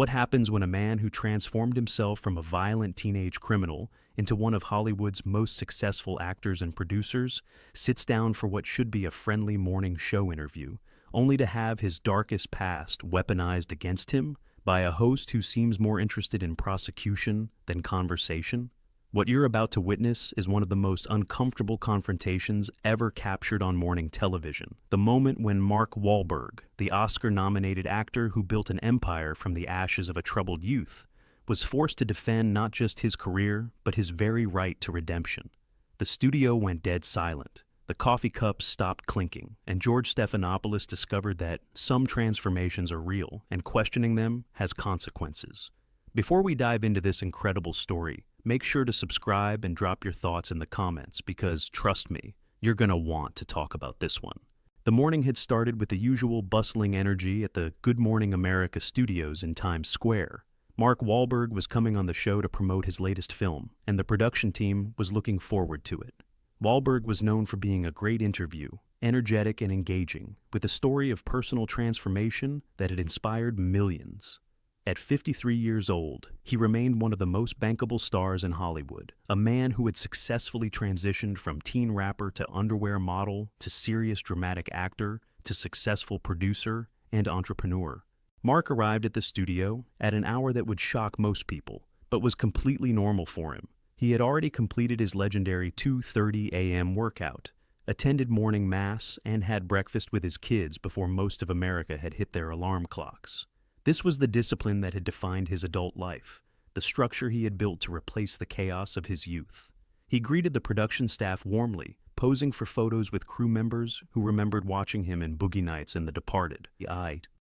What happens when a man who transformed himself from a violent teenage criminal into one of Hollywood's most successful actors and producers sits down for what should be a friendly morning show interview, only to have his darkest past weaponized against him by a host who seems more interested in prosecution than conversation? What you're about to witness is one of the most uncomfortable confrontations ever captured on morning television. The moment when Mark Wahlberg, the Oscar-nominated actor who built an empire from the ashes of a troubled youth, was forced to defend not just his career, but his very right to redemption. The studio went dead silent. The coffee cups stopped clinking, and George Stephanopoulos discovered that some transformations are real, and questioning them has consequences. Before we dive into this incredible story, make sure to subscribe and drop your thoughts in the comments because, trust me, you're gonna want to talk about this one. The morning had started with the usual bustling energy at the Good Morning America studios in Times Square. Mark Wahlberg was coming on the show to promote his latest film, and the production team was looking forward to it. Wahlberg was known for being a great interview, energetic and engaging, with a story of personal transformation that had inspired millions. At 53 years old, he remained one of the most bankable stars in Hollywood, a man who had successfully transitioned from teen rapper to underwear model to serious dramatic actor to successful producer and entrepreneur. Mark arrived at the studio at an hour that would shock most people, but was completely normal for him. He had already completed his legendary 2:30 a.m. workout, attended morning mass, and had breakfast with his kids before most of America had hit their alarm clocks. This was the discipline that had defined his adult life, the structure he had built to replace the chaos of his youth. He greeted the production staff warmly, posing for photos with crew members who remembered watching him in Boogie Nights and The Departed.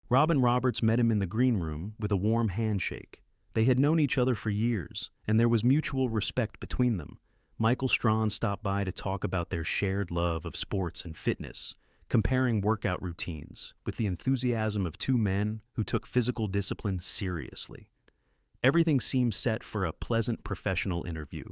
Robin Roberts met him in the green room with a warm handshake. They had known each other for years, and there was mutual respect between them. Michael Strahan stopped by to talk about their shared love of sports and fitness, comparing workout routines with the enthusiasm of two men who took physical discipline seriously. Everything seemed set for a pleasant professional interview.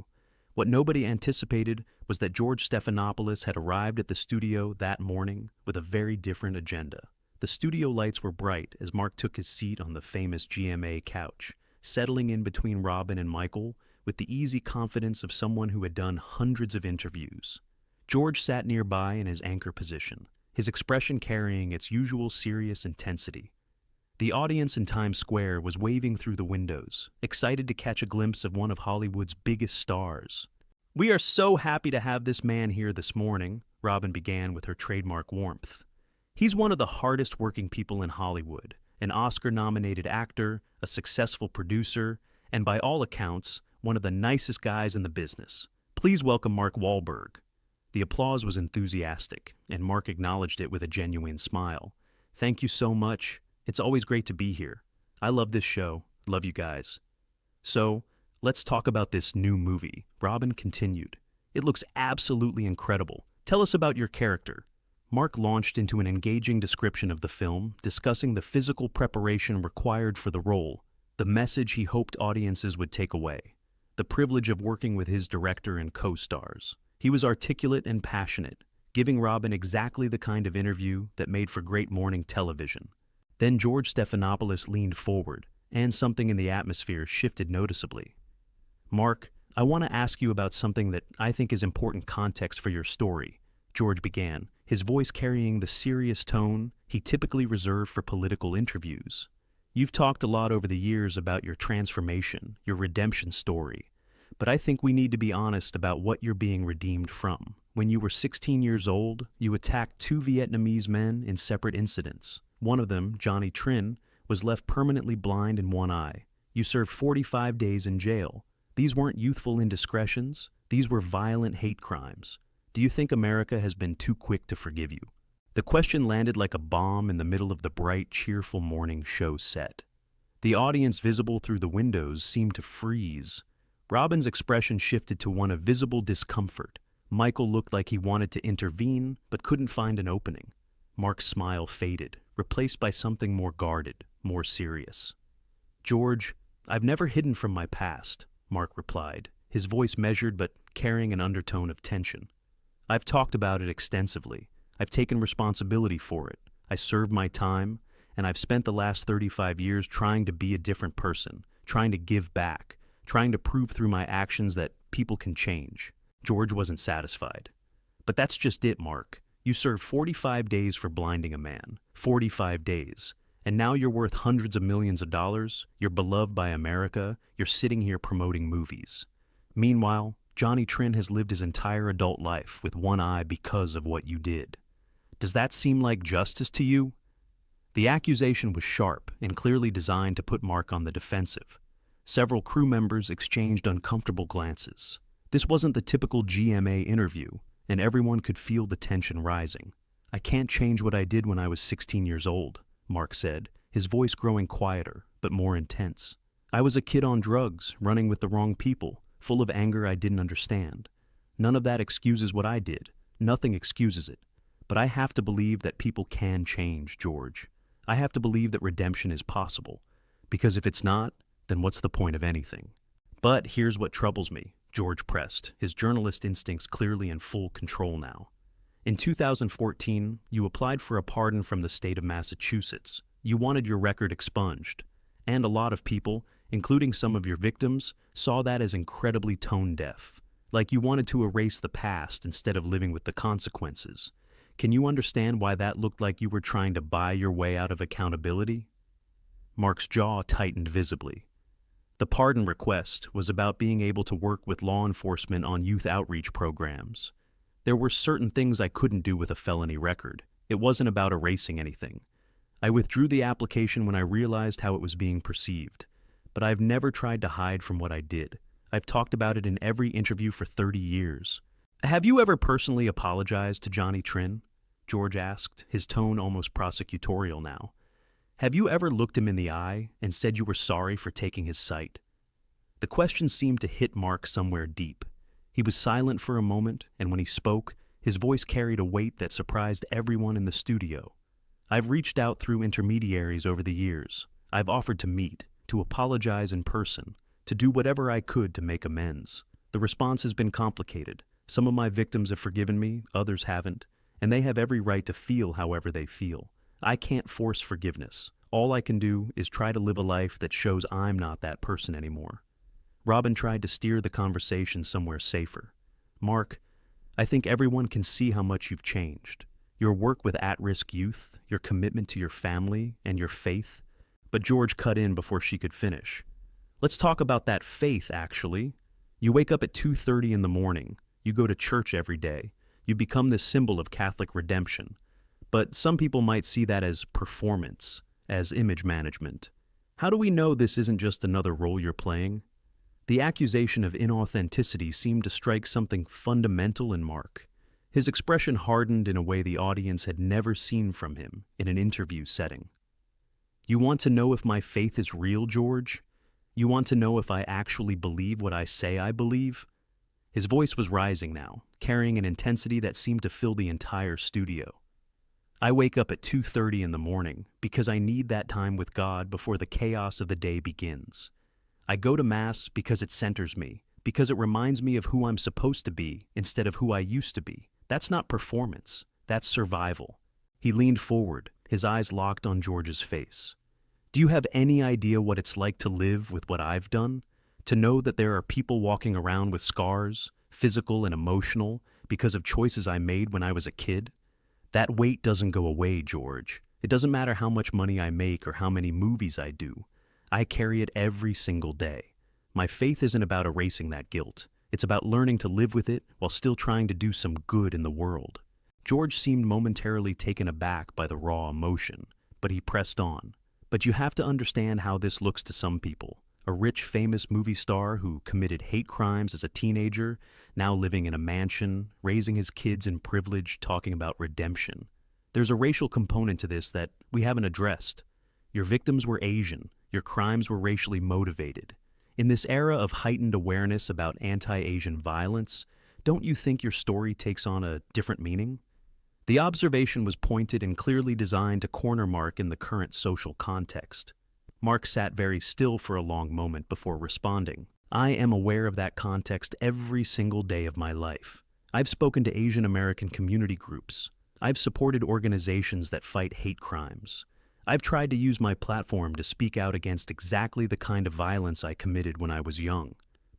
What nobody anticipated was that George Stephanopoulos had arrived at the studio that morning with a very different agenda. The studio lights were bright as Mark took his seat on the famous GMA couch, settling in between Robin and Michael with the easy confidence of someone who had done hundreds of interviews. George sat nearby in his anchor position, his expression carrying its usual serious intensity. The audience in Times Square was waving through the windows, excited to catch a glimpse of one of Hollywood's biggest stars. "We are so happy to have this man here this morning," Robin began with her trademark warmth. "He's one of the hardest working people in Hollywood, an Oscar-nominated actor, a successful producer, and by all accounts, one of the nicest guys in the business. Please welcome Mark Wahlberg." The applause was enthusiastic, and Mark acknowledged it with a genuine smile. "Thank you so much. It's always great to be here. I love this show. Love you guys." "So, let's talk about this new movie," Robin continued. "It looks absolutely incredible. Tell us about your character." Mark launched into an engaging description of the film, discussing the physical preparation required for the role, the message he hoped audiences would take away, the privilege of working with his director and co-stars. He was articulate and passionate, giving Robin exactly the kind of interview that made for great morning television. Then George Stephanopoulos leaned forward, and something in the atmosphere shifted noticeably. "Mark, I want to ask you about something that I think is important context for your story," George began, his voice carrying the serious tone he typically reserved for political interviews. "You've talked a lot over the years about your transformation, your redemption story. But I think we need to be honest about what you're being redeemed from. When you were 16 years old, you attacked two Vietnamese men in separate incidents. One of them, Johnny Trin, was left permanently blind in one eye. You served 45 days in jail. These weren't youthful indiscretions. These were violent hate crimes. Do you think America has been too quick to forgive you?" The question landed like a bomb in the middle of the bright, cheerful morning show set. The audience visible through the windows seemed to freeze. Robin's expression shifted to one of visible discomfort. Michael looked like he wanted to intervene, but couldn't find an opening. Mark's smile faded, replaced by something more guarded, more serious. "George, I've never hidden from my past," Mark replied, his voice measured but carrying an undertone of tension. "I've talked about it extensively. I've taken responsibility for it. I served my time, and I've spent the last 35 years trying to be a different person, trying to give back, trying to prove through my actions that people can change. George wasn't satisfied. But that's just it, Mark. You served 45 days for blinding a man. 45 days. And now you're worth hundreds of millions of dollars, you're beloved by America, you're sitting here promoting movies. Meanwhile, Johnny Trin has lived his entire adult life with one eye because of what you did. Does that seem like justice to you? The accusation was sharp and clearly designed to put Mark on the defensive. Several crew members exchanged uncomfortable glances. This wasn't the typical GMA interview, and everyone could feel the tension rising. I can't change what I did when I was 16 years old, Mark said, his voice growing quieter but more intense. I was a kid on drugs, running with the wrong people, full of anger I didn't understand. None of that excuses what I did. Nothing excuses it. But I have to believe that people can change, George. I have to believe that redemption is possible. Because if it's not, then what's the point of anything? But here's what troubles me, George pressed, his journalist instincts clearly in full control now. In 2014, you applied for a pardon from the state of Massachusetts. You wanted your record expunged. And a lot of people, including some of your victims, saw that as incredibly tone-deaf. Like you wanted to erase the past instead of living with the consequences. Can you understand why that looked like you were trying to buy your way out of accountability? Mark's jaw tightened visibly. The pardon request was about being able to work with law enforcement on youth outreach programs. There were certain things I couldn't do with a felony record. It wasn't about erasing anything. I withdrew the application when I realized how it was being perceived. But I've never tried to hide from what I did. I've talked about it in every interview for 30 years. Have you ever personally apologized to Johnny Trin? George asked, his tone almost prosecutorial now. Have you ever looked him in the eye and said you were sorry for taking his sight? The question seemed to hit Mark somewhere deep. He was silent for a moment, and when he spoke, his voice carried a weight that surprised everyone in the studio. I've reached out through intermediaries over the years. I've offered to meet, to apologize in person, to do whatever I could to make amends. The response has been complicated. Some of my victims have forgiven me, others haven't, and they have every right to feel however they feel. I can't force forgiveness. All I can do is try to live a life that shows I'm not that person anymore. Robin tried to steer the conversation somewhere safer. Mark, I think everyone can see how much you've changed. Your work with at-risk youth, your commitment to your family, and your faith. But George cut in before she could finish. Let's talk about that faith, actually. You wake up at 2:30 in the morning. You go to church every day. You become this symbol of Catholic redemption. But some people might see that as performance, as image management. How do we know this isn't just another role you're playing? The accusation of inauthenticity seemed to strike something fundamental in Mark. His expression hardened in a way the audience had never seen from him in an interview setting. You want to know if my faith is real, George? You want to know if I actually believe what I say I believe? His voice was rising now, carrying an intensity that seemed to fill the entire studio. I wake up at 2:30 in the morning because I need that time with God before the chaos of the day begins. I go to Mass because it centers me, because it reminds me of who I'm supposed to be instead of who I used to be. That's not performance. That's survival. He leaned forward, his eyes locked on George's face. Do you have any idea what it's like to live with what I've done? To know that there are people walking around with scars, physical and emotional, because of choices I made when I was a kid? That weight doesn't go away, George. It doesn't matter how much money I make or how many movies I do. I carry it every single day. My faith isn't about erasing that guilt. It's about learning to live with it while still trying to do some good in the world. George seemed momentarily taken aback by the raw emotion, but he pressed on. But you have to understand how this looks to some people. A rich, famous movie star who committed hate crimes as a teenager, now living in a mansion, raising his kids in privilege, talking about redemption. There's a racial component to this that we haven't addressed. Your victims were Asian. Your crimes were racially motivated. In this era of heightened awareness about anti-Asian violence, don't you think your story takes on a different meaning? The observation was pointed and clearly designed to corner Mark in the current social context. Mark sat very still for a long moment before responding. I am aware of that context every single day of my life. I've spoken to Asian American community groups. I've supported organizations that fight hate crimes. I've tried to use my platform to speak out against exactly the kind of violence I committed when I was young.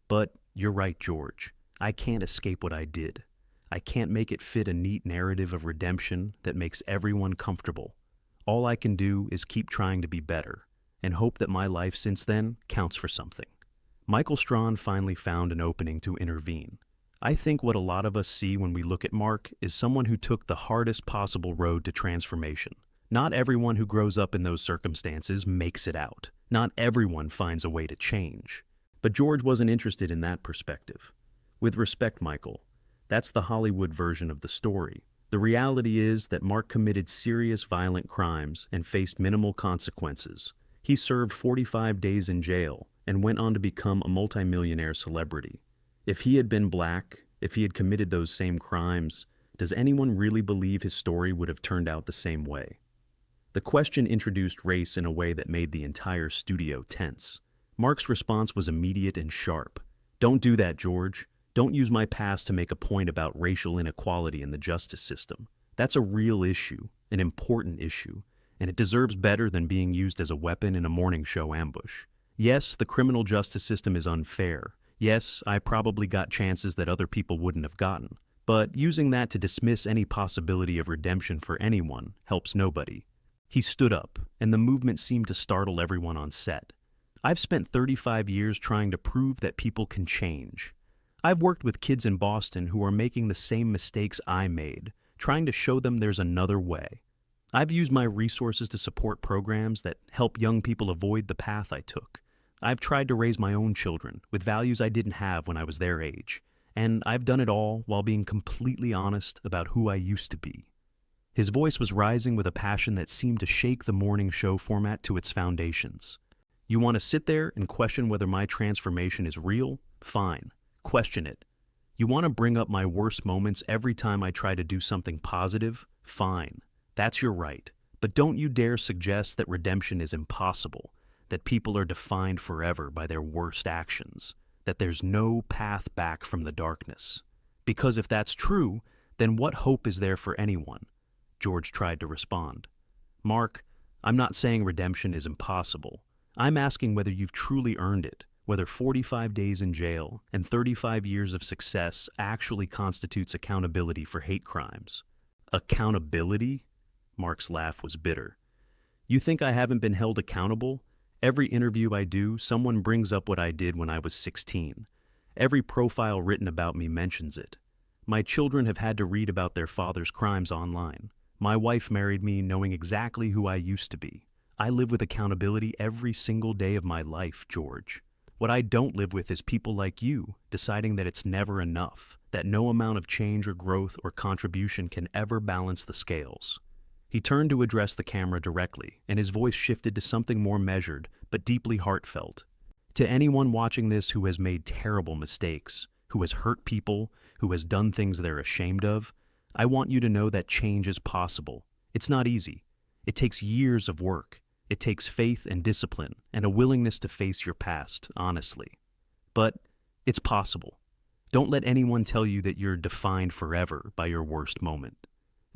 But you're right, George. I can't escape what I did. I can't make it fit a neat narrative of redemption that makes everyone comfortable. All I can do is keep trying to be better and hope that my life since then counts for something. Michael Strawn finally found an opening to intervene. I think what a lot of us see when we look at Mark is someone who took the hardest possible road to transformation. Not everyone who grows up in those circumstances makes it out. Not everyone finds a way to change. But George wasn't interested in that perspective. With respect, Michael, that's the Hollywood version of the story. The reality is that Mark committed serious violent crimes and faced minimal consequences. He served 45 days in jail and went on to become a multimillionaire celebrity. If he had been black, if he had committed those same crimes, does anyone really believe his story would have turned out the same way? The question introduced race in a way that made the entire studio tense. Mark's response was immediate and sharp. "Don't do that, George. Don't use my past to make a point about racial inequality in the justice system. That's a real issue, an important issue, and it deserves better than being used as a weapon in a morning show ambush. Yes, the criminal justice system is unfair. Yes, I probably got chances that other people wouldn't have gotten. But using that to dismiss any possibility of redemption for anyone helps nobody." He stood up, and the movement seemed to startle everyone on set. "I've spent 35 years trying to prove that people can change. I've worked with kids in Boston who are making the same mistakes I made, trying to show them there's another way. I've used my resources to support programs that help young people avoid the path I took. I've tried to raise my own children with values I didn't have when I was their age, and I've done it all while being completely honest about who I used to be." His voice was rising with a passion that seemed to shake the morning show format to its foundations. "You want to sit there and question whether my transformation is real? Fine. Question it. You want to bring up my worst moments every time I try to do something positive? Fine. That's your right. But don't you dare suggest that redemption is impossible, that people are defined forever by their worst actions, that there's no path back from the darkness. Because if that's true, then what hope is there for anyone?" George tried to respond. "Mark, I'm not saying redemption is impossible. I'm asking whether you've truly earned it, whether 45 days in jail and 35 years of success actually constitutes accountability for hate crimes." "Accountability?" Mark's laugh was bitter. "You think I haven't been held accountable? Every interview I do, someone brings up what I did when I was 16. Every profile written about me mentions it. My children have had to read about their father's crimes online. My wife married me knowing exactly who I used to be. I live with accountability every single day of my life, George. What I don't live with is people like you deciding that it's never enough, that no amount of change or growth or contribution can ever balance the scales." He turned to address the camera directly, and his voice shifted to something more measured but deeply heartfelt. "To anyone watching this who has made terrible mistakes, who has hurt people, who has done things they're ashamed of, I want you to know that change is possible. It's not easy. It takes years of work. It takes faith and discipline and a willingness to face your past, honestly. But it's possible. Don't let anyone tell you that you're defined forever by your worst moment.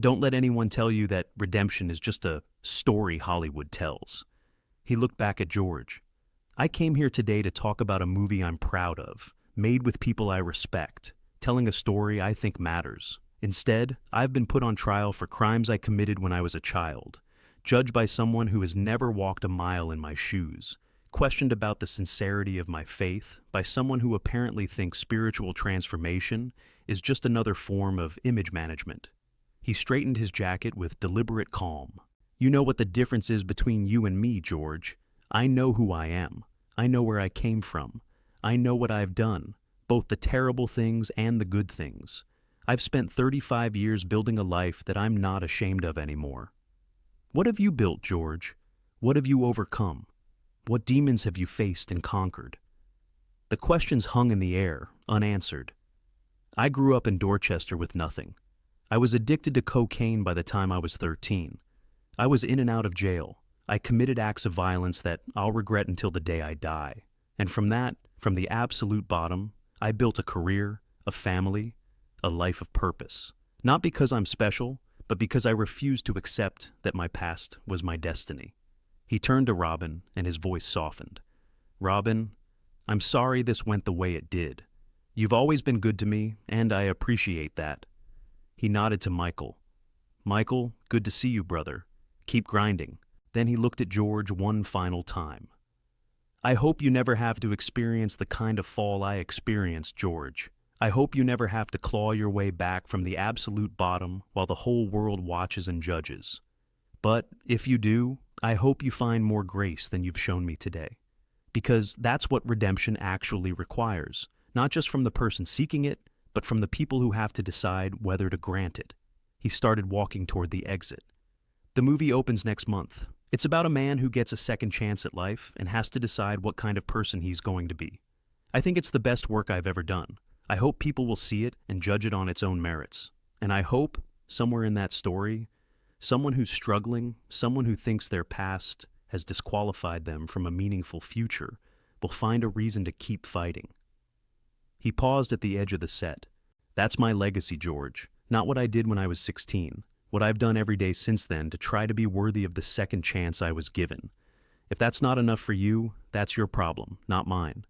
Don't let anyone tell you that redemption is just a story Hollywood tells." He looked back at George. "I came here today to talk about a movie I'm proud of, made with people I respect, telling a story I think matters. Instead, I've been put on trial for crimes I committed when I was a child, judged by someone who has never walked a mile in my shoes, questioned about the sincerity of my faith by someone who apparently thinks spiritual transformation is just another form of image management." He straightened his jacket with deliberate calm. "You know what the difference is between you and me, George. I know who I am. I know where I came from. I know what I've done, both the terrible things and the good things. I've spent 35 years building a life that I'm not ashamed of anymore. What have you built, George? What have you overcome? What demons have you faced and conquered?" The questions hung in the air, unanswered. "I grew up in Dorchester with nothing. I was addicted to cocaine by the time I was 13. I was in and out of jail. I committed acts of violence that I'll regret until the day I die. And from the absolute bottom, I built a career, a family, a life of purpose. Not because I'm special, but because I refused to accept that my past was my destiny." He turned to Robin, and his voice softened. "Robin, I'm sorry this went the way it did. You've always been good to me, and I appreciate that." He nodded to Michael. "Michael, good to see you, brother. Keep grinding." Then he looked at George one final time. "I hope you never have to experience the kind of fall I experienced, George. I hope you never have to claw your way back from the absolute bottom while the whole world watches and judges. But if you do, I hope you find more grace than you've shown me today. Because that's what redemption actually requires, not just from the person seeking it, but from the people who have to decide whether to grant it." He started walking toward the exit. The movie opens next month. It's about a man who gets a second chance at life and has to decide what kind of person he's going to be. I think it's the best work I've ever done. I hope people will see it and judge it on its own merits. And I hope, somewhere in that story, someone who's struggling, someone who thinks their past has disqualified them from a meaningful future, will find a reason to keep fighting. He paused at the edge of the set. "That's my legacy, George. Not what I did when I was 16. What I've done every day since then to try to be worthy of the second chance I was given. If that's not enough for you, that's your problem, not mine."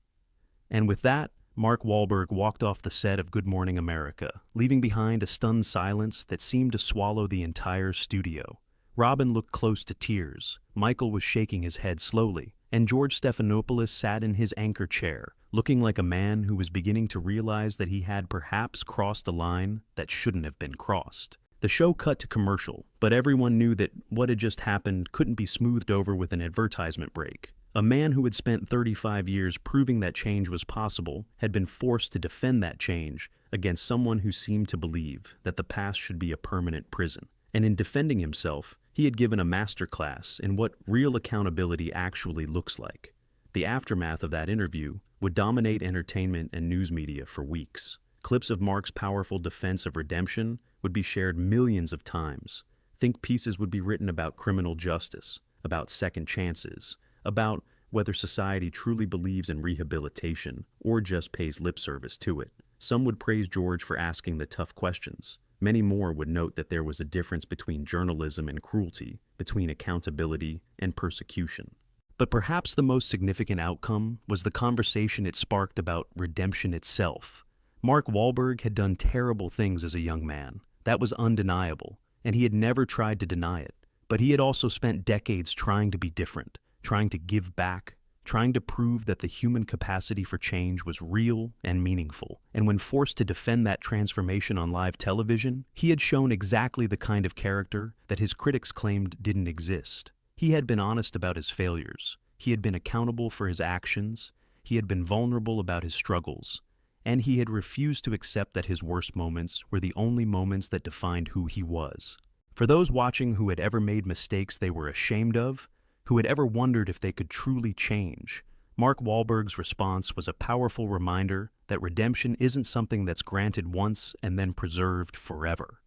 And with that, Mark Wahlberg walked off the set of Good Morning America, leaving behind a stunned silence that seemed to swallow the entire studio. Robin looked close to tears, Michael was shaking his head slowly, and George Stephanopoulos sat in his anchor chair, looking like a man who was beginning to realize that he had perhaps crossed a line that shouldn't have been crossed. The show cut to commercial, but everyone knew that what had just happened couldn't be smoothed over with an advertisement break. A man who had spent 35 years proving that change was possible had been forced to defend that change against someone who seemed to believe that the past should be a permanent prison. And in defending himself, he had given a masterclass in what real accountability actually looks like. The aftermath of that interview would dominate entertainment and news media for weeks. Clips of Mark's powerful defense of redemption would be shared millions of times. Think pieces would be written about criminal justice, about second chances, about whether society truly believes in rehabilitation or just pays lip service to it. Some would praise George for asking the tough questions. Many more would note that there was a difference between journalism and cruelty, between accountability and persecution. But perhaps the most significant outcome was the conversation it sparked about redemption itself. Mark Wahlberg had done terrible things as a young man. That was undeniable, and he had never tried to deny it. But he had also spent decades trying to be different, trying to give back, trying to prove that the human capacity for change was real and meaningful. And when forced to defend that transformation on live television, he had shown exactly the kind of character that his critics claimed didn't exist. He had been honest about his failures. He had been accountable for his actions. He had been vulnerable about his struggles. And he had refused to accept that his worst moments were the only moments that defined who he was. For those watching who had ever made mistakes they were ashamed of, who had ever wondered if they could truly change, Mark Wahlberg's response was a powerful reminder that redemption isn't something that's granted once and then preserved forever.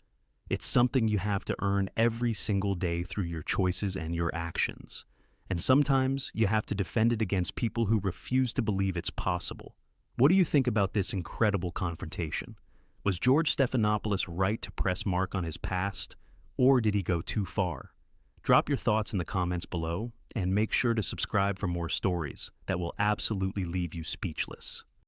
It's something you have to earn every single day through your choices and your actions. And sometimes you have to defend it against people who refuse to believe it's possible. What do you think about this incredible confrontation? Was George Stephanopoulos right to press Mark on his past, or did he go too far? Drop your thoughts in the comments below, and make sure to subscribe for more stories that will absolutely leave you speechless.